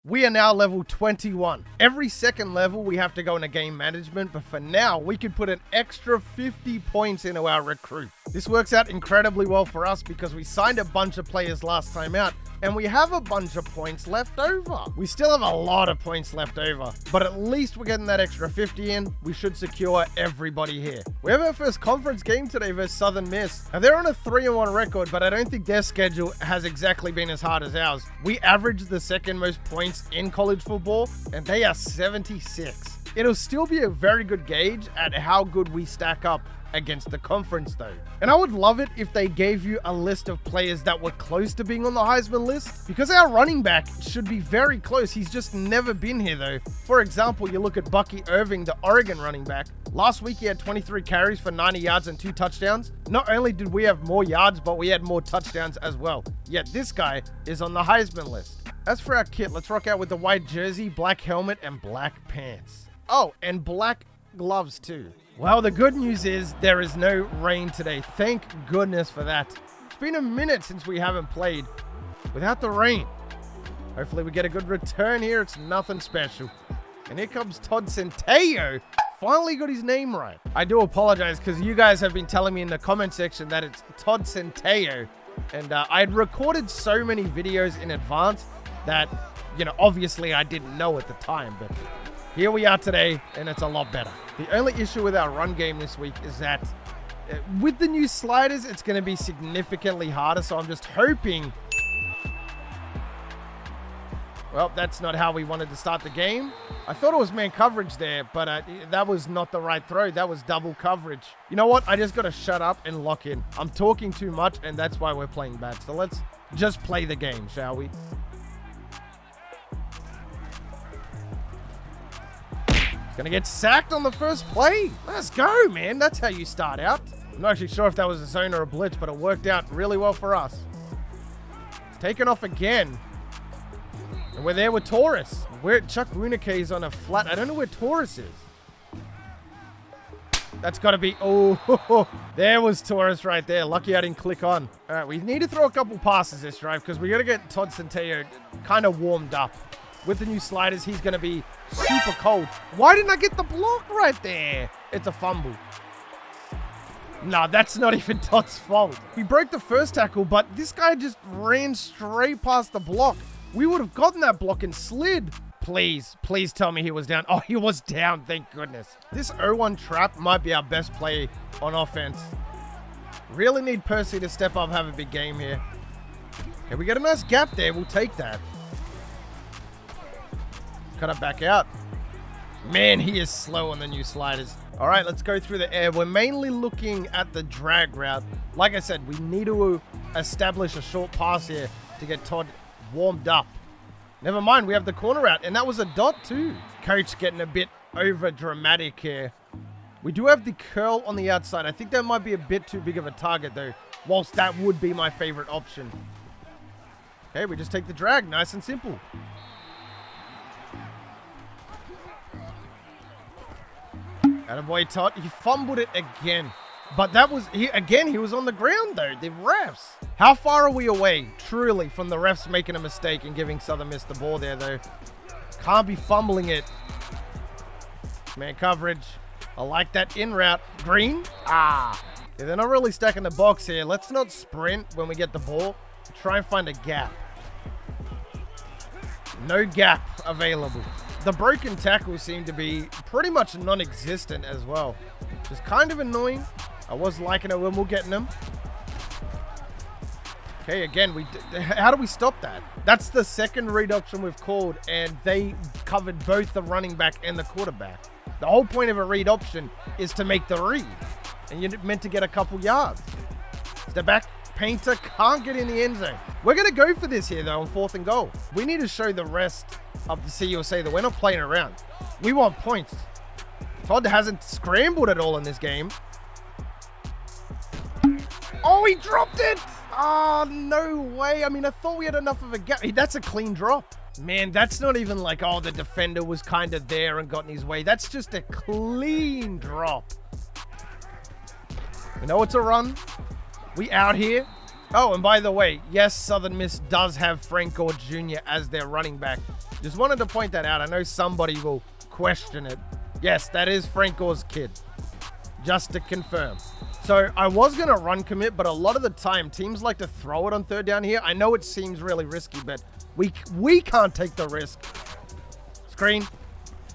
We are now level 21. Every second level we have to go into game management, but for now we could put an extra 50 points into our recruit. This works out incredibly well for us because we signed a bunch of players last time out and we have a bunch of points left over. We still have a lot of points left over, but at least we're getting that extra 50 in. We should secure everybody here. We have our first conference game today versus Southern Miss. Now they're on a 3-1 record, but I don't think their schedule has exactly been as hard as ours. We averaged the second most points in college football and they are 76. It'll still be a very good gauge at how good we stack up against the conference though. And I would love it if they gave you a list of players that were close to being on the Heisman list, because our running back should be very close. He's just never been here though. For example, you look at Bucky Irving, the Oregon running back. Last week he had 23 carries for 90 yards and 2 touchdowns. Not only did we have more yards, but we had more touchdowns as well. Yet this guy is on the Heisman list. As for our kit, let's rock out with the white jersey, black helmet, and black pants. Oh, and black gloves too. Well, the good news is there is no rain today. Thank goodness for that. It's been a minute since we haven't played without the rain. Hopefully we get a good return here. It's nothing special. And here comes Todd Centeio. Finally got his name right. I do apologize because you guys have been telling me in the comment section that it's Todd Centeio. And I had recorded so many videos in advance that, you know, obviously I didn't know at the time, but here we are today, and it's a lot better. The only issue with our run game this week is that with the new sliders, it's going to be significantly harder, so I'm just hoping... Well, that's not how we wanted to start the game. I thought it was man coverage there, but that was not the right throw. That was double coverage. You know what? I just got to shut up and lock in. I'm talking too much, and that's why we're playing bad. So let's just play the game, shall we? Gonna get sacked on the first play. Let's go, man. That's how you start out. I'm not actually sure if that was a zone or a blitz, but it worked out really well for us. It's taken off again. And we're there with Taurus. Where Chuck Runike's on a flat. I don't know where Taurus is. That's got to be... Oh, there was Taurus right there. Lucky I didn't click on. All right, we need to throw a couple passes this drive because we got to get Todd Centeio kind of warmed up. With the new sliders, he's going to be super cold. Why didn't I get the block right there? It's a fumble. No, that's not even Todd's fault. We broke the first tackle, but this guy just ran straight past the block. We would have gotten that block and slid. Please, please tell me he was down. Oh, he was down. Thank goodness. This 0-1 trap might be our best play on offense. Really need Percy to step up, have a big game here. Okay, we got a nice gap there. We'll take that. Cut it back out. Man, he is slow on the new sliders. All right, let's go through the air. We're mainly looking at the drag route. Like I said, we need to establish a short pass here to get Todd warmed up. Never mind, we have the corner route, and that was a dot too. Coach getting a bit over dramatic here. We do have the curl on the outside. I think that might be a bit too big of a target though, whilst that would be my favorite option. Okay, we just take the drag, nice and simple. Attaboy Todd, he fumbled it again. But that was, he was on the ground though, the refs. How far are we away, truly, from the refs making a mistake and giving Southern Miss the ball there though? Can't be fumbling it. Man coverage. I like that in route. Green? Yeah, they're not really stacking the box here. Let's not sprint when we get the ball. Try and find a gap. No gap available. The broken tackles seem to be pretty much non-existent as well. Which is kind of annoying. I was liking it when we're getting them. Okay, again, how do we stop that? That's the second read option we've called, and they covered both the running back and the quarterback. The whole point of a read option is to make the read, and you're meant to get a couple yards. Step back. Painter can't get in the end zone. We're going to go for this here, though, on 4th and goal. We need to show the rest of the CUSA that we're not playing around. We want points. Todd hasn't scrambled at all in this game. Oh, he dropped it! Oh, no way. I mean, I thought we had enough of a gap. That's a clean drop. Man, that's not even like, oh, the defender was kind of there and got in his way. That's just a clean drop. We know it's a run. We out here. Oh, and by the way, yes, Southern Miss does have Frank Gore Jr. as their running back. Just wanted to point that out. I know somebody will question it. Yes, that is Frank Gore's kid. Just to confirm. So I was going to run commit, but a lot of the time teams like to throw it on third down here. I know it seems really risky, but we can't take the risk. Screen.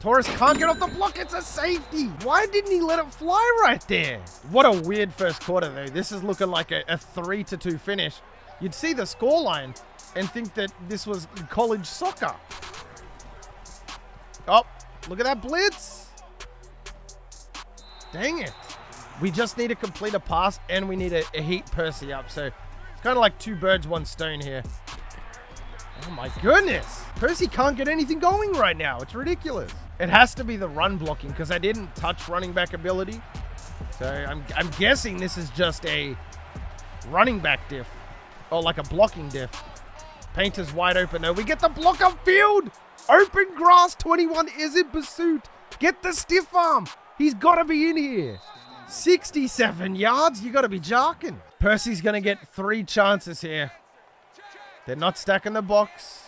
Torres can't get off the block. It's a safety. Why didn't he let it fly right there? What a weird first quarter, though. This is looking like a 3-2 finish. You'd see the scoreline and think that this was college soccer. Oh, look at that blitz. Dang it. We just need to complete a pass and we need to heat Percy up. So it's kind of like 2 birds, 1 stone here. Oh my goodness. Percy can't get anything going right now. It's ridiculous. It has to be the run blocking because I didn't touch running back ability. So I'm guessing this is just a running back diff. Or like a blocking diff. Painter's wide open though. We get the block upfield. Open grass 21 is in pursuit. Get the stiff arm. He's got to be in here. 67 yards. You got to be jarking. Percy's going to get 3 chances here. They're not stacking the box.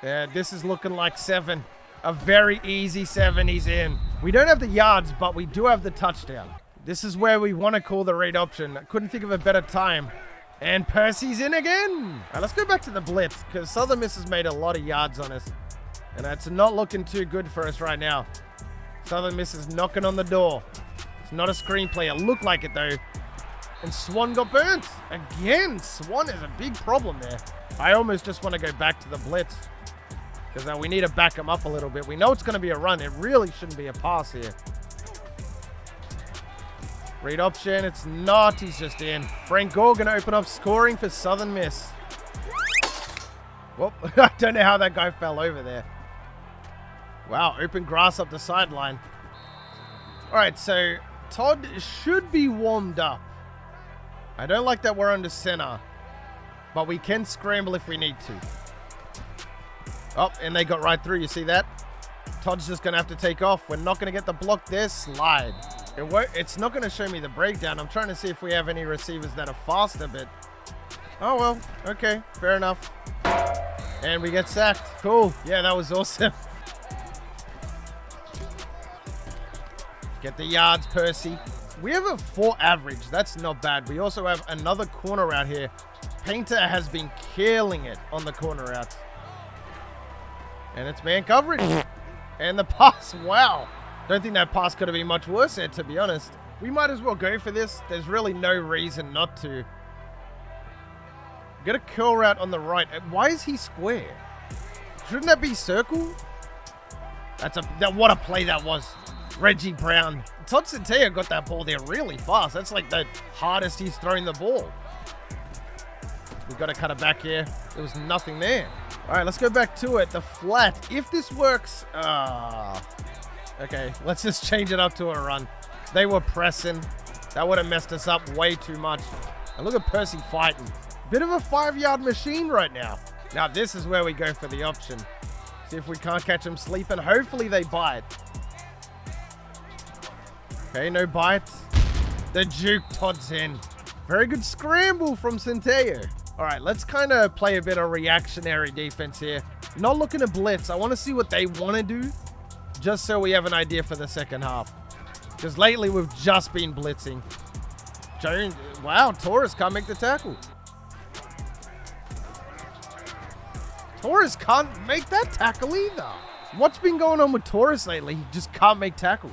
Yeah, this is looking like 7. A very easy 7. He's in. We don't have the yards, but we do have the touchdown. This is where we want to call the read option. I couldn't think of a better time. And Percy's in again. All right, let's go back to the blitz because Southern Miss has made a lot of yards on us. And that's not looking too good for us right now. Southern Miss is knocking on the door. It's not a screenplay. It looked like it, though. And Swan got burnt. Again, Swan is a big problem there. I almost just want to go back to the blitz. Because we need to back him up a little bit. We know it's going to be a run. It really shouldn't be a pass here. Read option. It's not. He's just in. Frank Gore going to open up scoring for Southern Miss. Well, I don't know how that guy fell over there. Wow, open grass up the sideline. All right, so Todd should be warmed up. I don't like that we're under center, but we can scramble if we need to. Oh, and they got right through. You see that? Todd's just going to have to take off. We're not going to get the block there. Slide. It's not going to show me the breakdown. I'm trying to see if we have any receivers that are faster, but... Oh, well. Okay, fair enough. And we get sacked. Cool. Yeah, that was awesome. Get the yards, Percy. We have a 4 average. That's not bad. We also have another corner out here. Painter has been killing it on the corner routes. And it's man coverage. And the pass. Wow. Don't think that pass could have been much worse there, to be honest. We might as well go for this. There's really no reason not to. Get a curl route on the right. Why is he square? Shouldn't that be circle? What a play that was. Reggie Brown. Todd Centea got that ball there really fast. That's like the hardest he's thrown the ball. We've got to cut it back here. There was nothing there. All right, let's go back to it. The flat. If this works... Okay, let's just change it up to a run. They were pressing. That would have messed us up way too much. And look at Percy fighting. Bit of a 5-yard machine right now. Now, this is where we go for the option. See if we can't catch them sleeping. Hopefully, they bite. Okay, no bites. The juke, Todd's in. Very good scramble from Centeo. All right, let's kind of play a bit of reactionary defense here. Not looking to blitz. I want to see what they want to do, just so we have an idea for the second half. Because lately, we've just been blitzing. Wow, Torres can't make the tackle. Torres can't make that tackle either. What's been going on with Torres lately? He just can't make tackles.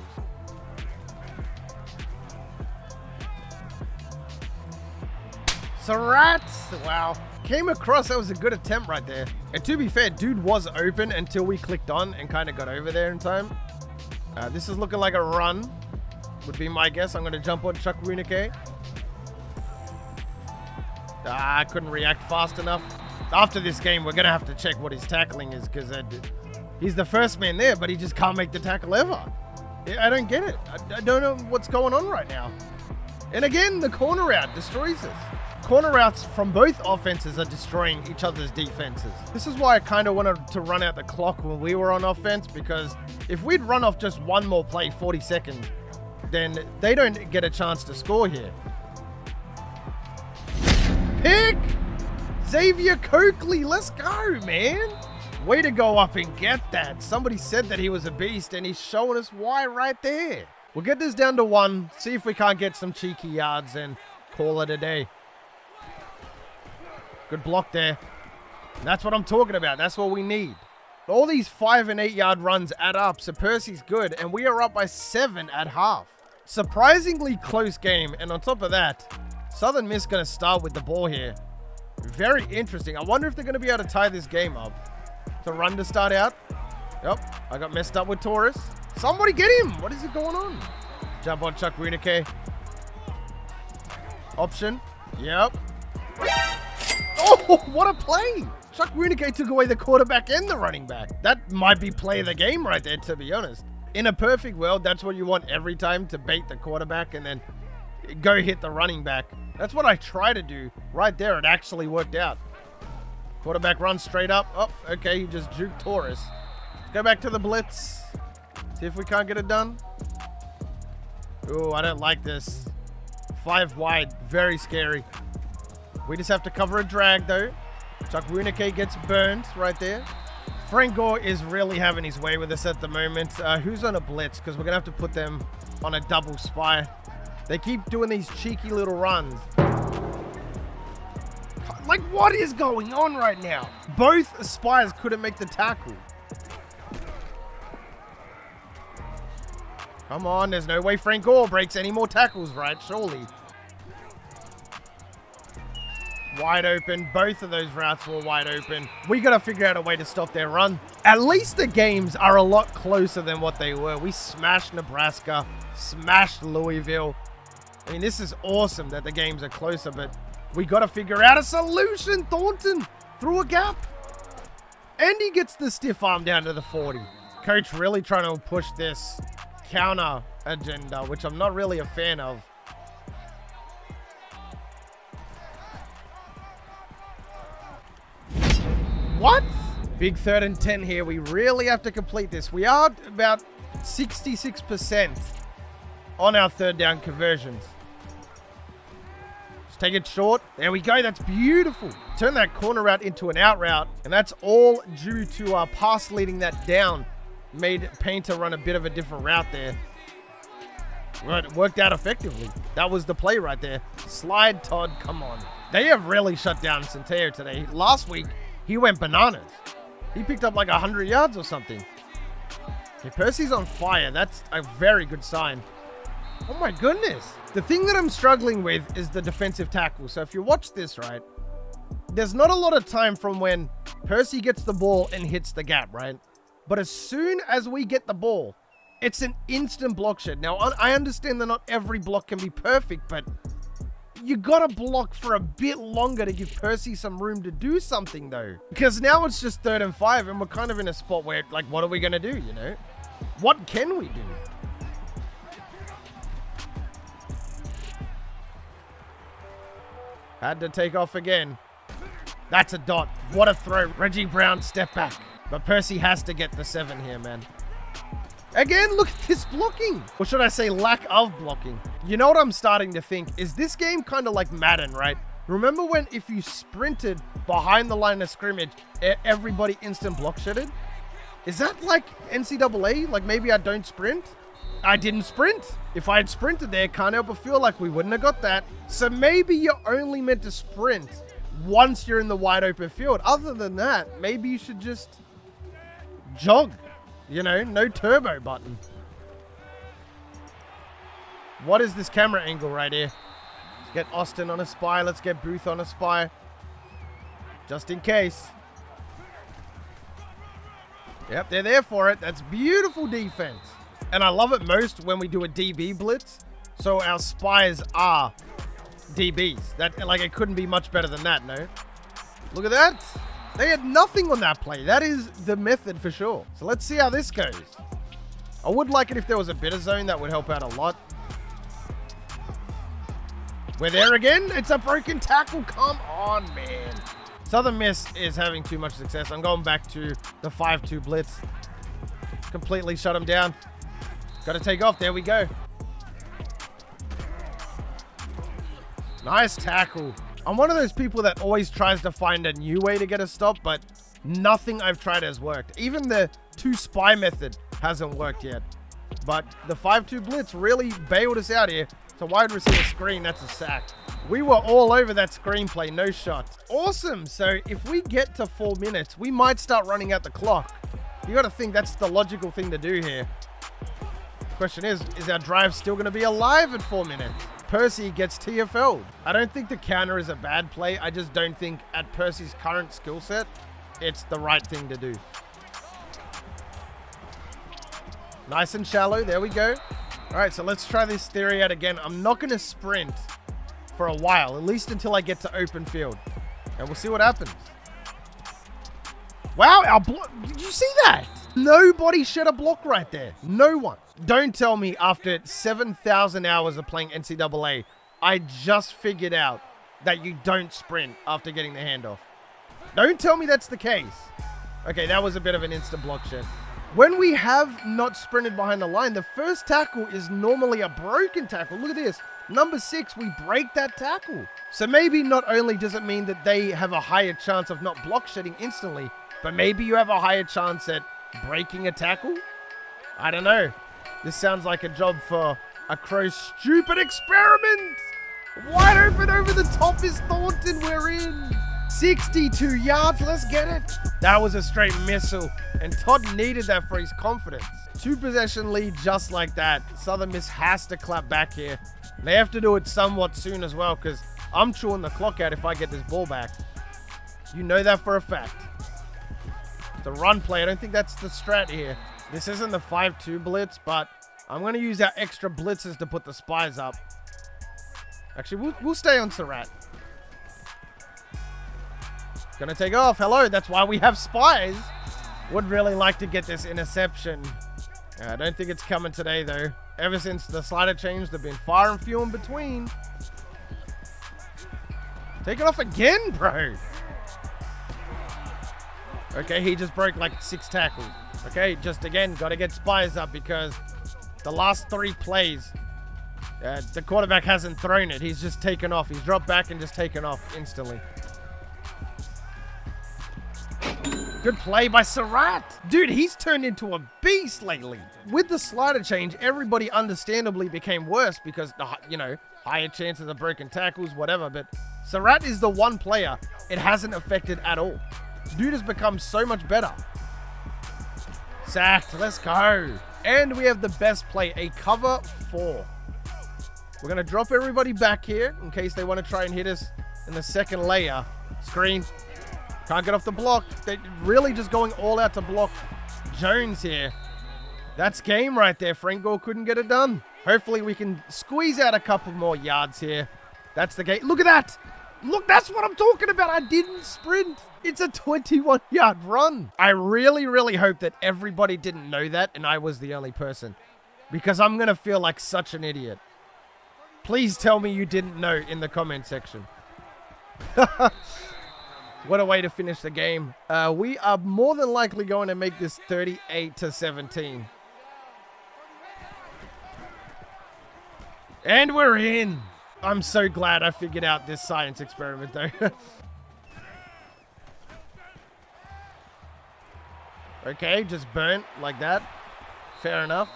Surratt! Wow. Came across, that was a good attempt right there. And to be fair, dude was open until we clicked on and kind of got over there in time. This is looking like a run, would be my guess. I'm going to jump on Chuck Runike. I couldn't react fast enough. After this game, we're going to have to check what his tackling is because he's the first man there, but he just can't make the tackle ever. I don't get it. I don't know what's going on right now. And again, the corner route destroys us. Corner routes from both offenses are destroying each other's defenses. This is why I kind of wanted to run out the clock when we were on offense, because if we'd run off just one more play, 40 seconds, then they don't get a chance to score here. Pick! Xavier Coakley, let's go, man. Way to go up and get that. Somebody said that he was a beast, and he's showing us why right there. We'll get this down to 1, see if we can't get some cheeky yards and call it a day. Good block there. And that's what I'm talking about. That's what we need. All these 5 and 8 yard runs add up, so Percy's good, and we are up by 7 at half. Surprisingly close game, and on top of that, Southern Miss going to start with the ball here. Very interesting. I wonder if they're going to be able to tie this game up. To run to start out. Yep, I got messed up with Taurus. Somebody get him! What is it going on? Jump on Chuck Wieneke. Option. Yep. Oh, what a play! Chuck Wieneke took away the quarterback and the running back. That might be play of the game right there, to be honest. In a perfect world, that's what you want every time, to bait the quarterback and then go hit the running back. That's what I try to do. Right there, it actually worked out. Quarterback runs straight up. Oh, okay, he just juked Taurus. Go back to the blitz. See if we can't get it done. Ooh, I don't like this. 5 wide, very scary. We just have to cover a drag, though. Chuck Wieneke gets burned right there. Frank Gore is really having his way with us at the moment. Who's on a blitz? Because we're going to have to put them on a double spy. They keep doing these cheeky little runs. Like, what is going on right now? Both spies couldn't make the tackle. Come on, there's no way Frank Gore breaks any more tackles, right? Surely. Wide open. Both of those routes were wide open. We got to figure out a way to stop their run. At least the games are a lot closer than what they were. We smashed Nebraska, smashed Louisville. I mean, this is awesome that the games are closer, but we got to figure out a solution. Thornton through a gap. And he gets the stiff arm down to the 40. Coach really trying to push this counter agenda, which I'm not really a fan of. What? Big 3rd and 10 here. We really have to complete this. We are about 66% on our 3rd down conversions. Just take it short. There we go. That's beautiful. Turn that corner route into an out route. And that's all due to our pass leading that down. Made Painter run a bit of a different route there. But it worked out effectively. That was the play right there. Slide, Todd. Come on. They have really shut down Centeo today. Last week, he went bananas. He picked up like 100 yards or something. Okay, Percy's on fire. That's a very good sign. Oh my goodness. The thing that I'm struggling with is the defensive tackle. So if you watch this, right, there's not a lot of time from when Percy gets the ball and hits the gap, right? But as soon as we get the ball, it's an instant block shed. Now, I understand that not every block can be perfect, but you got to block for a bit longer to give Percy some room to do something, though. Because now it's just 3rd and 5, and we're kind of in a spot where, like, what are we going to do, you know? What can we do? Had to take off again. That's a dot. What a throw. Reggie Brown, step back. But Percy has to get the 7 here, man. Again, look at this blocking. Or should I say lack of blocking? You know what I'm starting to think? Is this game kind of like Madden, right? Remember when if you sprinted behind the line of scrimmage, everybody instant block shedded? Is that like NCAA? Like maybe I don't sprint? I didn't sprint. If I had sprinted there, can't help but feel like we wouldn't have got that. So maybe you're only meant to sprint once you're in the wide open field. Other than that, maybe you should just jog. You know, no turbo button. What is this camera angle right here? Let's get Austin on a spy. Let's get Booth on a spy. Just in case. Yep, they're there for it. That's beautiful defense. And I love it most when we do a DB blitz. So our spies are DBs. That, like, it couldn't be much better than that, no? Look at that. They had nothing on that play. That is the method for sure. So let's see how this goes. I would like it if there was a bit of zone. That would help out a lot. We're there again. It's a broken tackle. Come on, man. Southern Miss is having too much success. I'm going back to the 5-2 blitz. Completely shut him down. Got to take off. There we go. Nice tackle. I'm one of those people that always tries to find a new way to get a stop, but Nothing I've tried has worked. Even the 2 spy method hasn't worked yet. But the 5-2 blitz really bailed us out here. It's a wide receiver screen. That's a sack. We were all over that screenplay. No shots. Awesome. So if we get to 4 minutes, we might start running out the clock. You got to think that's the logical thing to do here. Question is our drive still going to be alive at 4 minutes? Percy gets TFL'd. I don't think the counter is a bad play. I just don't think at Percy's current skill set, it's the right thing to do. Nice and shallow. There we go. All right, so let's try this theory out again. I'm not going to sprint for a while, at least until I get to open field. And we'll see what happens. Wow, our block. Did you see that? Nobody shed a block right there. No one. Don't tell me after 7,000 hours of playing NCAA, I just figured out that you don't sprint after getting the handoff. Don't tell me that's the case. Okay, that was a bit of an instant block shed. When we have not sprinted behind the line, the first tackle is normally a broken tackle. Look at this. Number 6, we break that tackle. So maybe not only does it mean that they have a higher chance of not block shedding instantly, but maybe you have a higher chance at breaking a tackle? I don't know. This sounds like a job for a Crow's stupid experiment. Wide open over the top is Thornton. We're in. 62 yards. Let's get it. That was a straight missile. And Todd needed that for his confidence. 2-possession lead just like that. Southern Miss has to clap back here. They have to do it somewhat soon as well because I'm chewing the clock out if I get this ball back. You know that for a fact. The run play, I don't think that's the strat here. This isn't the 5-2 blitz, but I'm going to use our extra blitzes to put the spies up. Actually, we'll stay on Surratt. Gonna take off. Hello, that's why we have spies. Would really like to get this interception. I don't think it's coming today, though. Ever since the slider change, they've been fire and few in between. Take it off again, bro. Okay, he just broke like 6 tackles. Okay, just again, got to get spies up because the last 3 plays, the quarterback hasn't thrown it. He's just taken off. He's dropped back and just taken off instantly. Good play by Surratt. Dude, he's turned into a beast lately. With the slider change, everybody understandably became worse because, you know, higher chances of broken tackles, whatever. But Surratt is the one player it hasn't affected at all. Dude has become so much better. Sacked. Let's go. And we have the best play, a cover 4. We're going to drop everybody back here in case they want to try and hit us in the second layer. Screen. Can't get off the block. They're really just going all out to block Jones here. That's game right there. Frank Gore couldn't get it done. Hopefully we can squeeze out a couple more yards here. That's the game. Look at that. Look, that's what I'm talking about. I didn't sprint. It's a 21-yard run. I really, really hope that everybody didn't know that and I was the only person because I'm going to feel like such an idiot. Please tell me you didn't know in the comment section. What a way to finish the game. We are more than likely going to make this 38-17. And we're in. I'm so glad I figured out this science experiment, though. Okay, just burnt like that. Fair enough.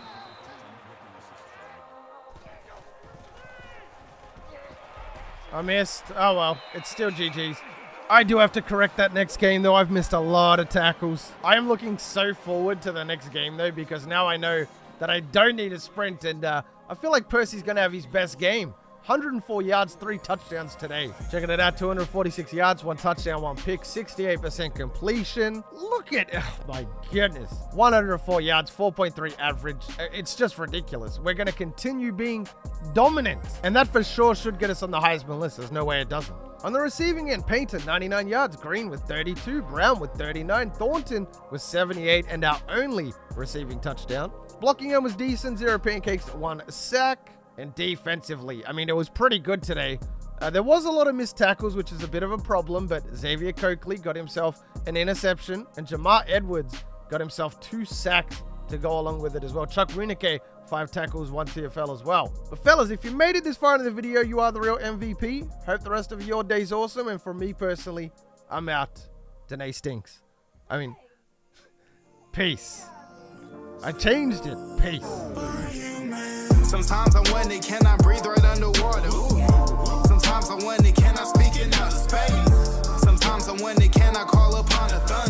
I missed. Oh, well. It's still GG's. I do have to correct that next game, though. I've missed a lot of tackles. I am looking so forward to the next game, though, because now I know that I don't need a sprint, and I feel like Percy's going to have his best game. 104 yards, 3 touchdowns today. Checking it out, 246 yards, 1 touchdown, 1 pick, 68% completion. Look at, oh my goodness. 104 yards, 4.3 average. It's just ridiculous. We're going to continue being dominant, and that for sure should get us on the Heisman list. There's no way it doesn't. On the receiving end, Payton, 99 yards, Green with 32, Brown with 39, Thornton with 78, and our only receiving touchdown. Blocking end was decent, 0 pancakes, 1 sack. And defensively, I mean, it was pretty good today. There was a lot of missed tackles, which is a bit of a problem, but Xavier Coakley got himself an interception, and Jamar Edwards got himself 2 sacks to go along with it as well. Chuck Wieneke, 5 tackles, 1 TFL as well. But fellas, if you made it this far into the video, you are the real MVP. Hope the rest of your day's awesome, and for me personally, I'm out. Danae stinks. I mean, peace. I changed it. Peace. Sometimes I wonder, can I breathe right underwater? Sometimes I wonder, can I speak in outer space? Sometimes I wonder, can I call upon the thunder?